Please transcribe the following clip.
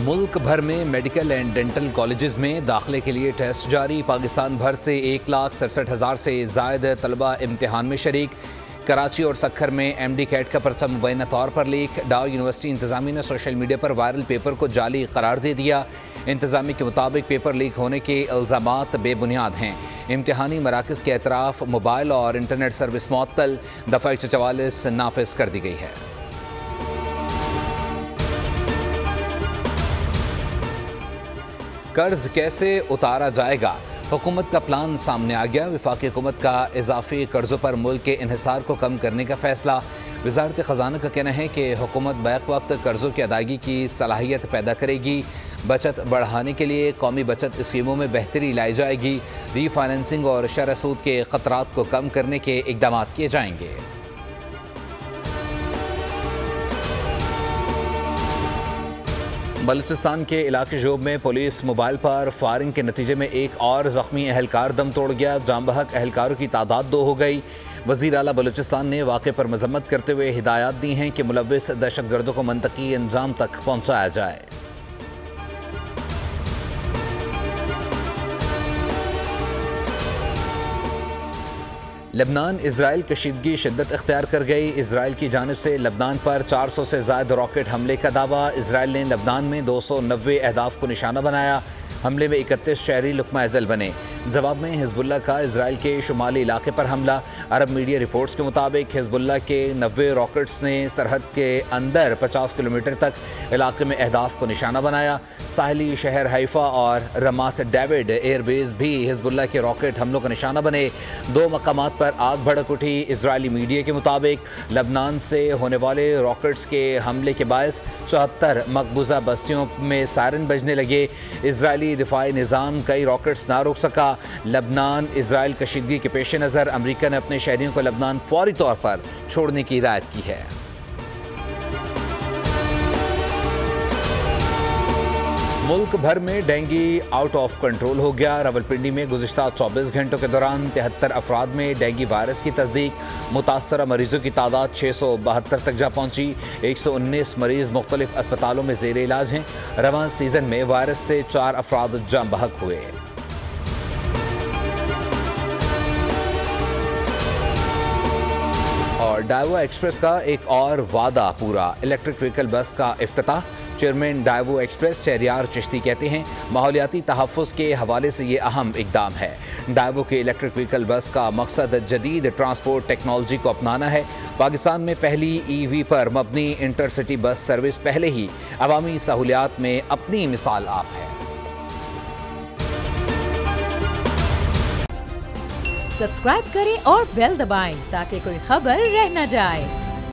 मुल्क भर में मेडिकल एंड डेंटल कॉलेजेस में दाखिले के लिए टेस्ट जारी। पाकिस्तान भर से 1,67,000 से ज़ायद तलबा इम्तिहान में शरीक। कराची और सक्खर में MD कैट का पर्चा मुबैना तौर पर लीक। डाउ यूनिवर्सिटी इंतज़ामिया ने सोशल मीडिया पर वायरल पेपर को जाली करार दे दिया। इंतज़ामिया के मुताबिक पेपर लीक होने के इल्ज़ामात बेबुनियाद हैं। इम्तिहानी मराकज़ के एतराफ़ मोबाइल और इंटरनेट सर्विस मुअत्तल। दफ़ा 144 नाफिज कर दी गई है। कर्ज कैसे उतारा जाएगा, हुकूमत का प्लान सामने आ गया। वफाकी हुकूमत का इजाफी कर्जों पर मुल्क के इन्हिसार को कम करने का फैसला। वज़ारत ख़ज़ाना का कहना है कि हुकूमत बैक वक्त कर्जों की अदायगी की सलाहियत पैदा करेगी। बचत बढ़ाने के लिए कौमी बचत स्कीमों में बेहतरी लाई जाएगी। रीफाइनेंसिंग और शरह सूद के ख़तरात को कम करने के इक़दाम किए जाएंगे। बलूचिस्तान के इलाके जोब में पुलिस मोबाइल पर फायरिंग के नतीजे में एक और ज़ख्मी अहलकार दम तोड़ गया। जाम बहक अहलकारों की तादाद 2 हो गई। वज़ीर आला बलूचिस्तान ने वाक़े पर मज़म्मत करते हुए हिदायत दी हैं कि मुलव्विस दहशतगर्दों को मंतकी अंजाम तक पहुँचाया जाए। लबनान इसराइल कशीदगी शिद्दत इख्तियार कर गई। इसराइल की जानिब से लबनान पर 400 से ज़ायद रॉकेट हमले का दावा। इसराइल ने लबनान में 290 अहदाफ को निशाना बनाया। हमले में 31 शहरी लुक़मा अजल बने। जवाब में हिजबुल्लाह का इसराइल के शुमाली इलाके पर हमला। अरब मीडिया रिपोर्ट्स के मुताबिक हिजबुल्लाह के 90 रॉकेट्स ने सरहद के अंदर 50 किलोमीटर तक इलाके में अहदाफ को निशाना बनाया। साहली शहर हैफा और रमात डेविड एयरबेस भी हिजबुल्लाह के रॉकेट हमलों का निशाना बने। 2 मकामात पर आग भड़क उठी। इजरायली मीडिया के मुताबिक लबनान से होने वाले रॉकेट्स के हमले के बायस 74 मकबूजा बस्तियों में सायरन बजने लगे। इजरायली दिफाई निज़ाम कई रॉकेट्स ना रोक सका। लबनान इसराइल कशीदगी के पेश नज़र अमरीका ने अपने शहरियों को लबनान फौरी तौर पर छोड़ने की हिदायत की है। मुल्क भर में डेंगू आउट ऑफ कंट्रोल हो गया। रावलपिंडी में गुज़िश्ता 24 घंटों के दौरान 73 अफराद में डेंगू वायरस की तस्दीक। मुतासरा मरीजों की तादाद 672 तक जा पहुंची। 119 मरीज मुख्तलिफ अस्पतालों में ज़ेर इलाज हैं। रवां सीज़न में वायरस से 4 अफराद जाम बहक हुए। और डाइवो एक्सप्रेस का एक और वादा पूरा। इलेक्ट्रिक व्हीकल बस का इफ्तिताह। Chairman Daewoo express Shahryar Chishti कहते हैं माहौलियाती तहफ़्फ़ुज़ के हवाले से ये अहम इक़दाम है। डाइवो के इलेक्ट्रिक व्हीकल बस का मकसद जदीद ट्रांसपोर्ट टेक्नोलॉजी को अपनाना है। पाकिस्तान में पहली EV पर मबनी इंटरसिटी बस सर्विस पहले ही अवामी सहूलियात में अपनी मिसाल आप है। सब्सक्राइब करें और बेल दबाएं ताकि कोई खबर रह न जाए।